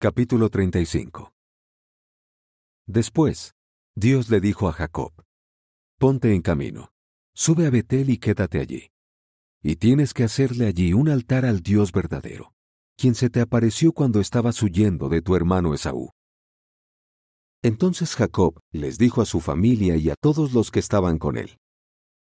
Capítulo 35. Después, Dios le dijo a Jacob: Ponte en camino, sube a Betel y quédate allí. Y tienes que hacerle allí un altar al Dios verdadero, quien se te apareció cuando estabas huyendo de tu hermano Esaú. Entonces Jacob les dijo a su familia y a todos los que estaban con él: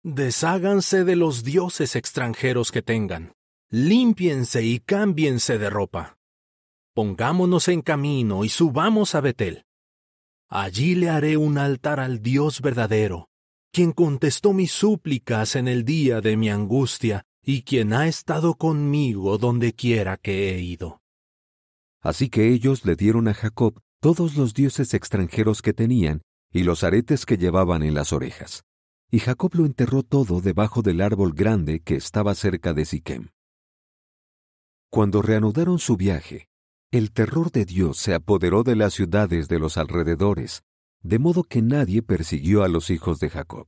Desháganse de los dioses extranjeros que tengan, límpiense y cámbiense de ropa. Pongámonos en camino y subamos a Betel. Allí le haré un altar al Dios verdadero, quien contestó mis súplicas en el día de mi angustia y quien ha estado conmigo donde quiera que he ido. Así que ellos le dieron a Jacob todos los dioses extranjeros que tenían y los aretes que llevaban en las orejas. Y Jacob lo enterró todo debajo del árbol grande que estaba cerca de Siquem. Cuando reanudaron su viaje, el terror de Dios se apoderó de las ciudades de los alrededores, de modo que nadie persiguió a los hijos de Jacob.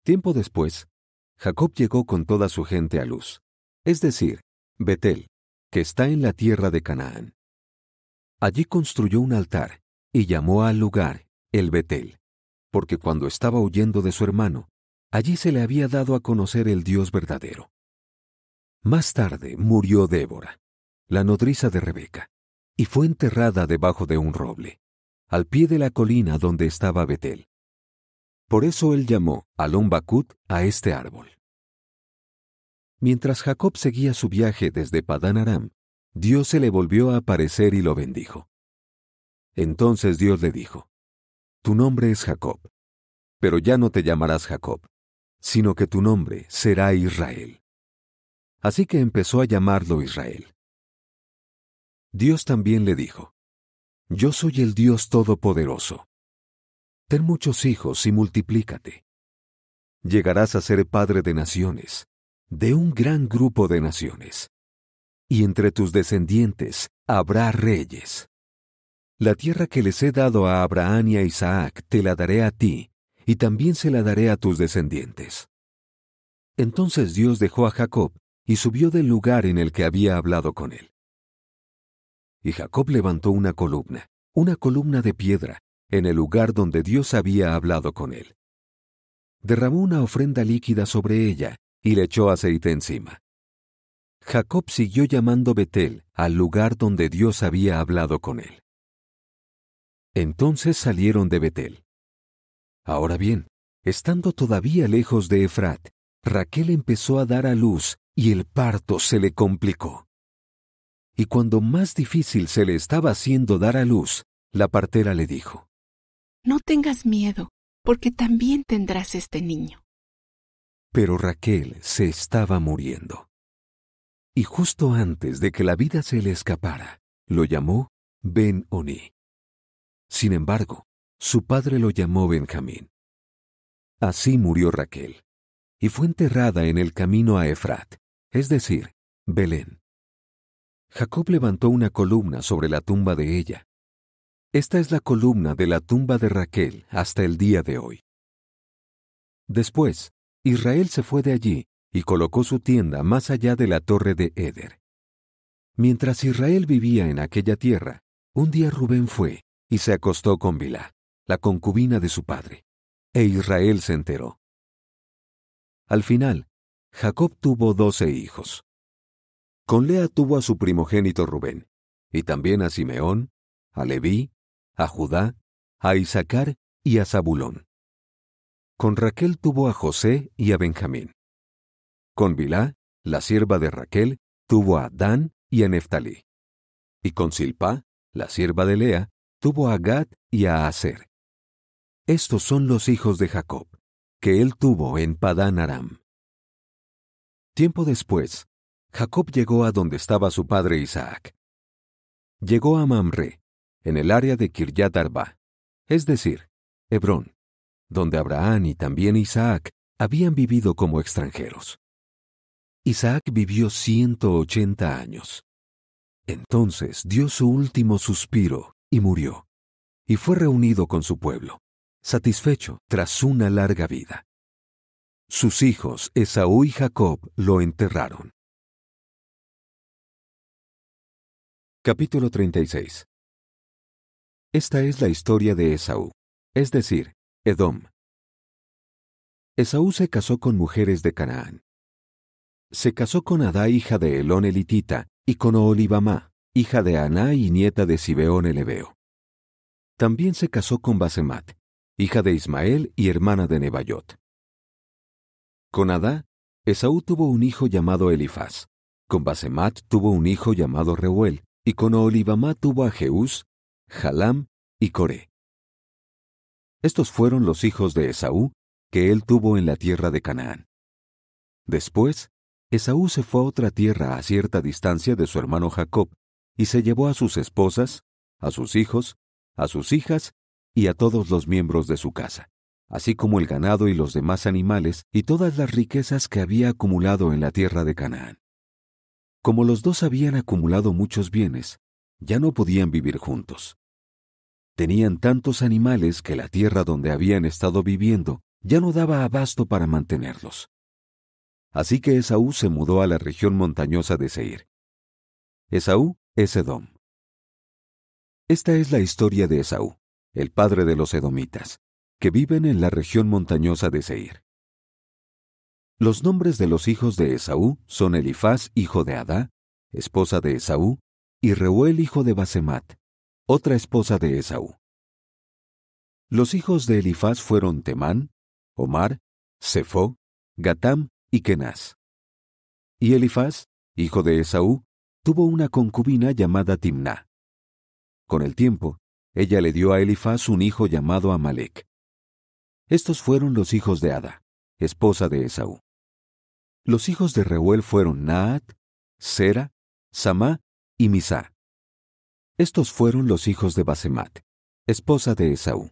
Tiempo después, Jacob llegó con toda su gente a Luz, es decir, Betel, que está en la tierra de Canaán. Allí construyó un altar y llamó al lugar el Betel, porque cuando estaba huyendo de su hermano, allí se le había dado a conocer el Dios verdadero. Más tarde murió Débora, la nodriza de Rebeca, y fue enterrada debajo de un roble, al pie de la colina donde estaba Betel. Por eso él llamó Alon Bacut a este árbol. Mientras Jacob seguía su viaje desde Padán Aram, Dios se le volvió a aparecer y lo bendijo. Entonces Dios le dijo: Tu nombre es Jacob, pero ya no te llamarás Jacob, sino que tu nombre será Israel. Así que empezó a llamarlo Israel. Dios también le dijo: Yo soy el Dios Todopoderoso. Ten muchos hijos y multiplícate. Llegarás a ser padre de naciones, de un gran grupo de naciones. Y entre tus descendientes habrá reyes. La tierra que les he dado a Abraham y a Isaac te la daré a ti, y también se la daré a tus descendientes. Entonces Dios dejó a Jacob y subió del lugar en el que había hablado con él. Y Jacob levantó una columna de piedra, en el lugar donde Dios había hablado con él. Derramó una ofrenda líquida sobre ella y le echó aceite encima. Jacob siguió llamando Betel al lugar donde Dios había hablado con él. Entonces salieron de Betel. Ahora bien, estando todavía lejos de Efrat, Raquel empezó a dar a luz y el parto se le complicó. Y cuando más difícil se le estaba haciendo dar a luz, la partera le dijo: No tengas miedo, porque también tendrás este niño. Pero Raquel se estaba muriendo. Y justo antes de que la vida se le escapara, lo llamó Ben-Oni. Sin embargo, su padre lo llamó Benjamín. Así murió Raquel, y fue enterrada en el camino a Efrat, es decir, Belén. Jacob levantó una columna sobre la tumba de ella. Esta es la columna de la tumba de Raquel hasta el día de hoy. Después, Israel se fue de allí y colocó su tienda más allá de la torre de Eder. Mientras Israel vivía en aquella tierra, un día Rubén fue y se acostó con Bilhá, la concubina de su padre, e Israel se enteró. Al final, Jacob tuvo 12 hijos. Con Lea tuvo a su primogénito Rubén, y también a Simeón, a Leví, a Judá, a Isaacar y a Zabulón. Con Raquel tuvo a José y a Benjamín. Con Bilhá, la sierva de Raquel, tuvo a Dan y a Neftalí. Y con Silpá, la sierva de Lea, tuvo a Gad y a Aser. Estos son los hijos de Jacob, que él tuvo en Padán Aram. Tiempo después, Jacob llegó a donde estaba su padre Isaac. Llegó a Mamre, en el área de Kirjat Arba, es decir, Hebrón, donde Abraham y también Isaac habían vivido como extranjeros. Isaac vivió 180 años. Entonces dio su último suspiro y murió, y fue reunido con su pueblo, satisfecho tras una larga vida. Sus hijos Esaú y Jacob lo enterraron. Capítulo 36. Esta es la historia de Esaú, es decir, Edom. Esaú se casó con mujeres de Canaán. Se casó con Adá, hija de Elón elitita, y con Oholibamá, hija de Aná y nieta de Zibeón el heveo. También se casó con Basemat, hija de Ismael y hermana de Nebaiot. Con Adá, Esaú tuvo un hijo llamado Elifaz. Con Basemat tuvo un hijo llamado Reuel, y con Oholibamá tuvo a Jeús, Jalam y Coré. Estos fueron los hijos de Esaú que él tuvo en la tierra de Canaán. Después, Esaú se fue a otra tierra a cierta distancia de su hermano Jacob, y se llevó a sus esposas, a sus hijos, a sus hijas y a todos los miembros de su casa, así como el ganado y los demás animales y todas las riquezas que había acumulado en la tierra de Canaán. Como los dos habían acumulado muchos bienes, ya no podían vivir juntos. Tenían tantos animales que la tierra donde habían estado viviendo ya no daba abasto para mantenerlos. Así que Esaú se mudó a la región montañosa de Seir. Esaú es Edom. Esta es la historia de Esaú, el padre de los edomitas, que viven en la región montañosa de Seir. Los nombres de los hijos de Esaú son Elifaz, hijo de Adá, esposa de Esaú, y Reuel, hijo de Basemat, otra esposa de Esaú. Los hijos de Elifaz fueron Temán, Omar, Sefo, Gatam y Kenaz. Y Elifaz, hijo de Esaú, tuvo una concubina llamada Timná. Con el tiempo, ella le dio a Elifaz un hijo llamado Amalec. Estos fueron los hijos de Adá, esposa de Esaú. Los hijos de Reuel fueron Naat, Sera, Samá y Misá. Estos fueron los hijos de Basemat, esposa de Esaú.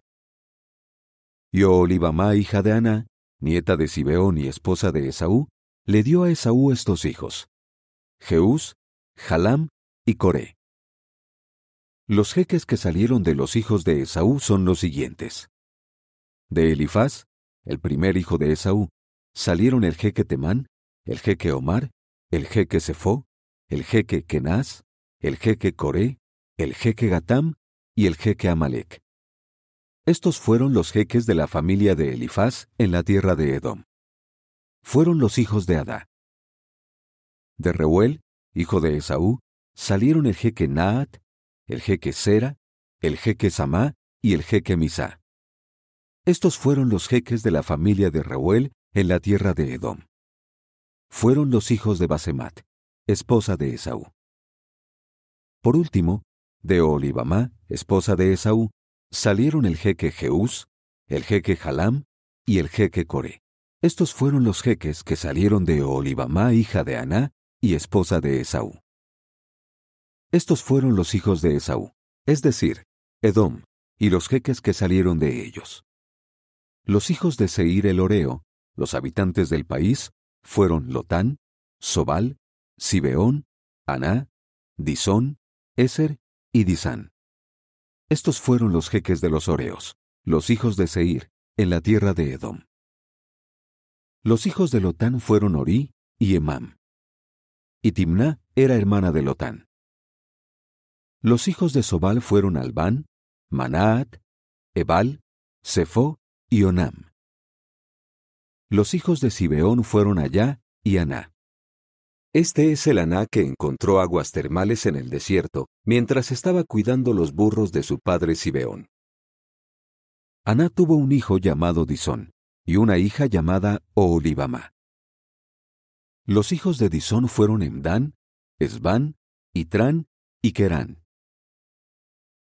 Y Oholibamá, hija de Aná, nieta de Zibeón y esposa de Esaú, le dio a Esaú estos hijos: Jeús, Jalam y Coré. Los jeques que salieron de los hijos de Esaú son los siguientes. De Elifaz, el primer hijo de Esaú, salieron el jeque Temán, el jeque Omar, el jeque Sefo, el jeque Kenaz, el jeque Coré, el jeque Gatam y el jeque Amalec. Estos fueron los jeques de la familia de Elifaz en la tierra de Edom. Fueron los hijos de Adá. De Reuel, hijo de Esaú, salieron el jeque Naat, el jeque Sera, el jeque Samá y el jeque Misá. Estos fueron los jeques de la familia de Reuel en la tierra de Edom. Fueron los hijos de Basemat, esposa de Esaú. Por último, de Oholibamá, esposa de Esaú, salieron el jeque Jeús, el jeque Jalam y el jeque Coré. Estos fueron los jeques que salieron de Oholibamá, hija de Aná y esposa de Esaú. Estos fueron los hijos de Esaú, es decir, Edom, y los jeques que salieron de ellos. Los hijos de Seir el Horeo, los habitantes del país, fueron Lotán, Sobal, Zibeón, Aná, Disón, Eser y Disán. Estos fueron los jeques de los Horeos, los hijos de Seir, en la tierra de Edom. Los hijos de Lotán fueron Orí y Emam. Y Timná era hermana de Lotán. Los hijos de Sobal fueron Albán, Manaat, Ebal, Sefo y Onam. Los hijos de Zibeón fueron Ayá y Aná. Este es el Aná que encontró aguas termales en el desierto mientras estaba cuidando los burros de su padre Zibeón. Aná tuvo un hijo llamado Disón y una hija llamada Oholibamá. Los hijos de Disón fueron Emdán, Esbán, Itrán y Querán.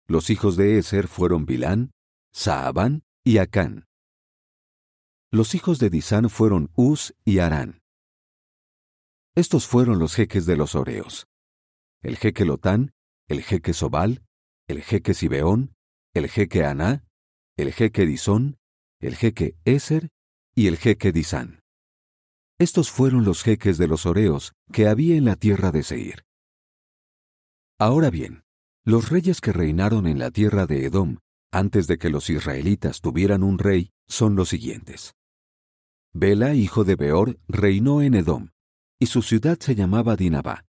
Los hijos de Eser fueron Bilán, Saabán y Acán. Los hijos de Disán fueron Uz y Arán. Estos fueron los jeques de los Horeos: el jeque Lotán, el jeque Sobal, el jeque Zibeón, el jeque Aná, el jeque Disón, el jeque Eser y el jeque Disán. Estos fueron los jeques de los Horeos que había en la tierra de Seir. Ahora bien, los reyes que reinaron en la tierra de Edom, antes de que los israelitas tuvieran un rey, son los siguientes. Bela, hijo de Beor, reinó en Edom, y su ciudad se llamaba Dinabá.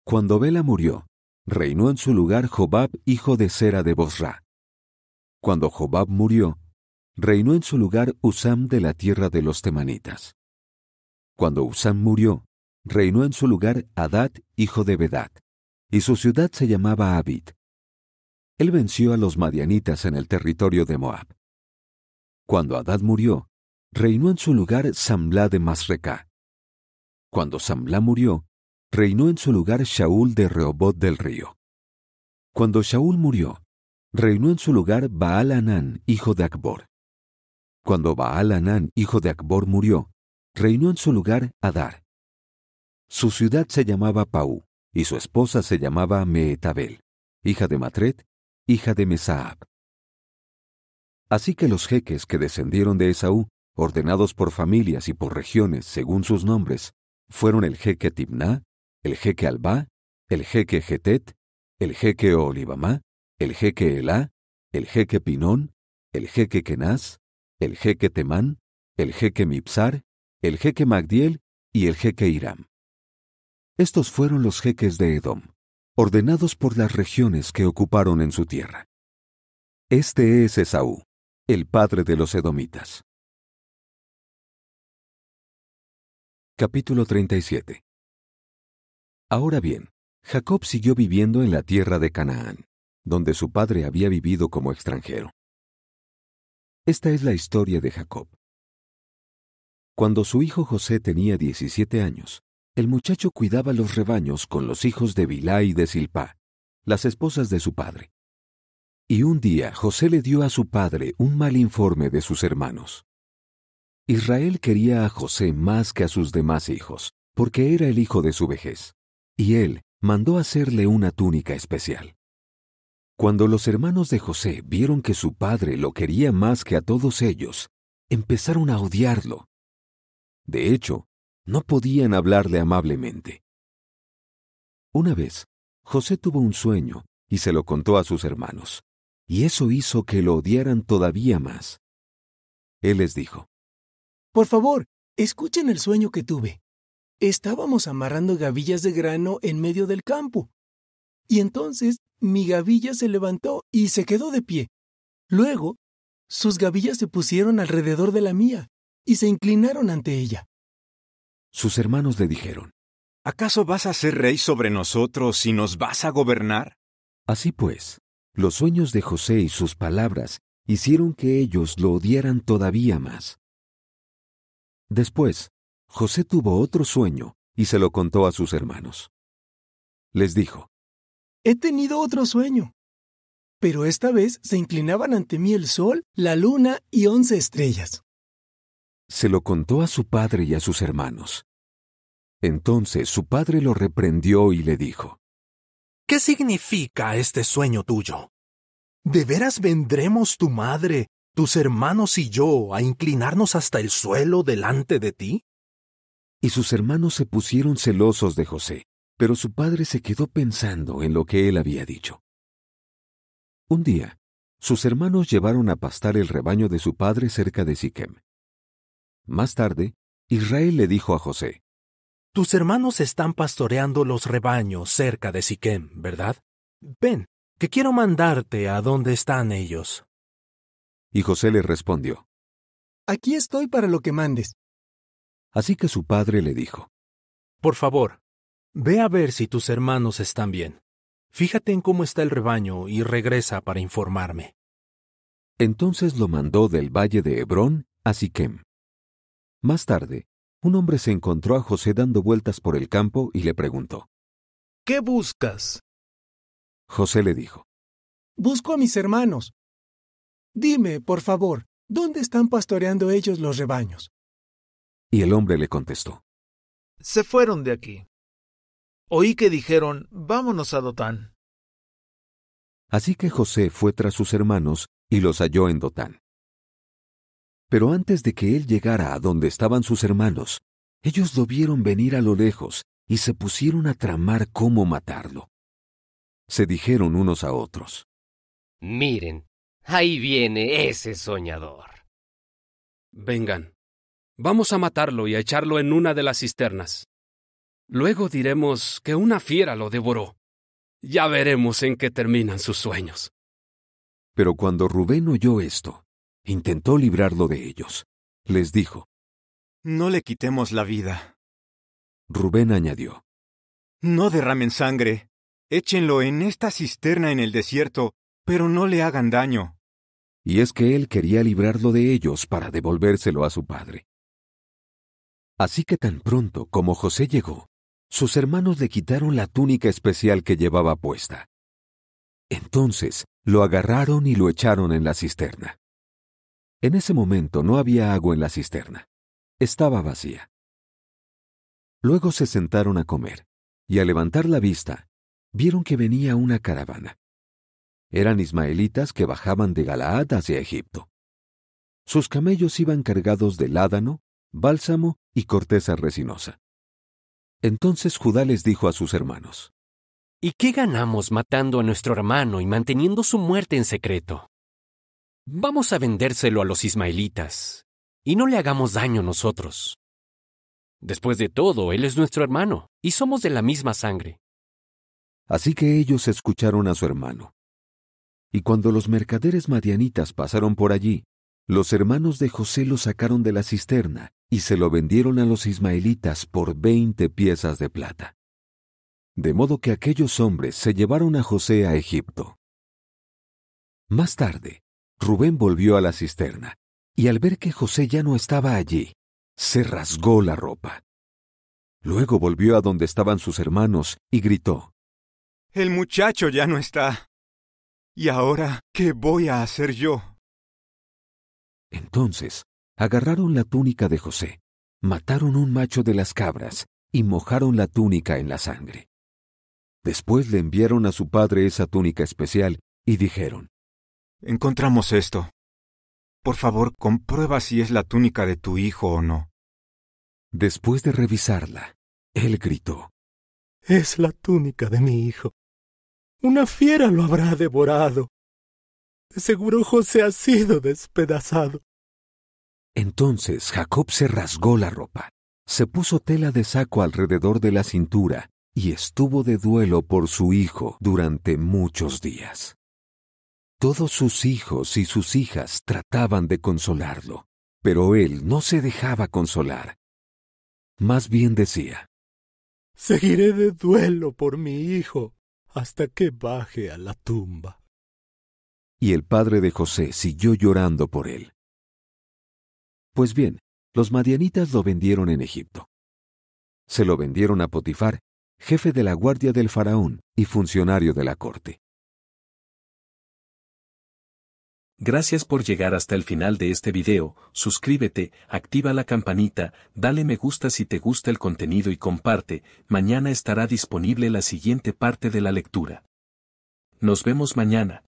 Cuando Bela murió, reinó en su lugar Jobab, hijo de Zera de Bosra. Cuando Jobab murió, reinó en su lugar Husam de la tierra de los temanitas. Cuando Husam murió, reinó en su lugar Hadad, hijo de Bedad, y su ciudad se llamaba Abid. Él venció a los madianitas en el territorio de Moab. Cuando Hadad murió, reinó en su lugar Samlá de Masrecá. Cuando Samlá murió, reinó en su lugar Shaul de Rehobot del río. Cuando Shaul murió, reinó en su lugar Baal-Hanán, hijo de Acbor. Cuando Baal-Hanán, hijo de Acbor, murió, reinó en su lugar Adar. Su ciudad se llamaba Pau, y su esposa se llamaba Mehetabel, hija de Matred, hija de Mesaab. Así que los jeques que descendieron de Esaú, ordenados por familias y por regiones según sus nombres, fueron el jeque Timná, el jeque Albá, el jeque Getet, el jeque Oholibamá, el jeque Elá, el jeque Pinón, el jeque Kenaz, el jeque Temán, el jeque Mibsar, el jeque Magdiel y el jeque Hiram. Estos fueron los jeques de Edom, ordenados por las regiones que ocuparon en su tierra. Este es Esaú, el padre de los edomitas. Capítulo 37. Ahora bien, Jacob siguió viviendo en la tierra de Canaán, donde su padre había vivido como extranjero. Esta es la historia de Jacob. Cuando su hijo José tenía 17 años, el muchacho cuidaba los rebaños con los hijos de Bilhá y de Silpá, las esposas de su padre. Y un día José le dio a su padre un mal informe de sus hermanos. Israel quería a José más que a sus demás hijos, porque era el hijo de su vejez, y él mandó hacerle una túnica especial. Cuando los hermanos de José vieron que su padre lo quería más que a todos ellos, empezaron a odiarlo. De hecho, no podían hablarle amablemente. Una vez, José tuvo un sueño y se lo contó a sus hermanos, y eso hizo que lo odiaran todavía más. Él les dijo: Por favor, escuchen el sueño que tuve. Estábamos amarrando gavillas de grano en medio del campo. Y entonces mi gavilla se levantó y se quedó de pie. Luego, sus gavillas se pusieron alrededor de la mía y se inclinaron ante ella. Sus hermanos le dijeron: ¿Acaso vas a ser rey sobre nosotros y nos vas a gobernar? Así pues, los sueños de José y sus palabras hicieron que ellos lo odiaran todavía más. Después, José tuvo otro sueño y se lo contó a sus hermanos. Les dijo: He tenido otro sueño. Pero esta vez se inclinaban ante mí el sol, la luna y 11 estrellas. Se lo contó a su padre y a sus hermanos. Entonces su padre lo reprendió y le dijo: ¿Qué significa este sueño tuyo? ¿De veras vendremos tu madre, tus hermanos y yo a inclinarnos hasta el suelo delante de ti? Y sus hermanos se pusieron celosos de José, pero su padre se quedó pensando en lo que él había dicho. Un día, sus hermanos llevaron a pastar el rebaño de su padre cerca de Siquem. Más tarde, Israel le dijo a José: Tus hermanos están pastoreando los rebaños cerca de Siquem, ¿verdad? Ven, que quiero mandarte a donde están ellos. Y José le respondió: Aquí estoy para lo que mandes. Así que su padre le dijo: Por favor, ve a ver si tus hermanos están bien. Fíjate en cómo está el rebaño y regresa para informarme. Entonces lo mandó del valle de Hebrón a Siquem. Más tarde, un hombre se encontró a José dando vueltas por el campo y le preguntó: ¿Qué buscas? José le dijo: Busco a mis hermanos. Dime, por favor, ¿dónde están pastoreando ellos los rebaños? Y el hombre le contestó: Se fueron de aquí. Oí que dijeron, vámonos a Dotán. Así que José fue tras sus hermanos y los halló en Dotán. Pero antes de que él llegara a donde estaban sus hermanos, ellos lo vieron venir a lo lejos y se pusieron a tramar cómo matarlo. Se dijeron unos a otros: Miren, ahí viene ese soñador. Vengan, vamos a matarlo y a echarlo en una de las cisternas. Luego diremos que una fiera lo devoró. Ya veremos en qué terminan sus sueños. Pero cuando Rubén oyó esto, intentó librarlo de ellos. Les dijo: No le quitemos la vida. Rubén añadió: No derramen sangre. Échenlo en esta cisterna en el desierto, pero no le hagan daño. Y es que él quería librarlo de ellos para devolvérselo a su padre. Así que tan pronto como José llegó, sus hermanos le quitaron la túnica especial que llevaba puesta. Entonces lo agarraron y lo echaron en la cisterna. En ese momento no había agua en la cisterna. Estaba vacía. Luego se sentaron a comer, y al levantar la vista, vieron que venía una caravana. Eran ismaelitas que bajaban de Galaad hacia Egipto. Sus camellos iban cargados de ládano, bálsamo y corteza resinosa. Entonces Judá les dijo a sus hermanos: ¿Y qué ganamos matando a nuestro hermano y manteniendo su muerte en secreto? Vamos a vendérselo a los ismaelitas, y no le hagamos daño nosotros. Después de todo, él es nuestro hermano, y somos de la misma sangre. Así que ellos escucharon a su hermano. Y cuando los mercaderes madianitas pasaron por allí, los hermanos de José lo sacaron de la cisterna y se lo vendieron a los ismaelitas por 20 piezas de plata. De modo que aquellos hombres se llevaron a José a Egipto. Más tarde, Rubén volvió a la cisterna, y al ver que José ya no estaba allí, se rasgó la ropa. Luego volvió a donde estaban sus hermanos y gritó: El muchacho ya no está. ¿Y ahora qué voy a hacer yo? Entonces agarraron la túnica de José, mataron un macho de las cabras y mojaron la túnica en la sangre. Después le enviaron a su padre esa túnica especial y dijeron: Encontramos esto. Por favor, comprueba si es la túnica de tu hijo o no. Después de revisarla, él gritó: Es la túnica de mi hijo. Una fiera lo habrá devorado. De seguro José ha sido despedazado. Entonces Jacob se rasgó la ropa, se puso tela de saco alrededor de la cintura y estuvo de duelo por su hijo durante muchos días. Todos sus hijos y sus hijas trataban de consolarlo, pero él no se dejaba consolar. Más bien decía: Seguiré de duelo por mi hijo hasta que baje a la tumba. Y el padre de José siguió llorando por él. Pues bien, los madianitas lo vendieron en Egipto. Se lo vendieron a Potifar, jefe de la guardia del faraón y funcionario de la corte. Gracias por llegar hasta el final de este video. Suscríbete, activa la campanita, dale me gusta si te gusta el contenido y comparte. Mañana estará disponible la siguiente parte de la lectura. Nos vemos mañana.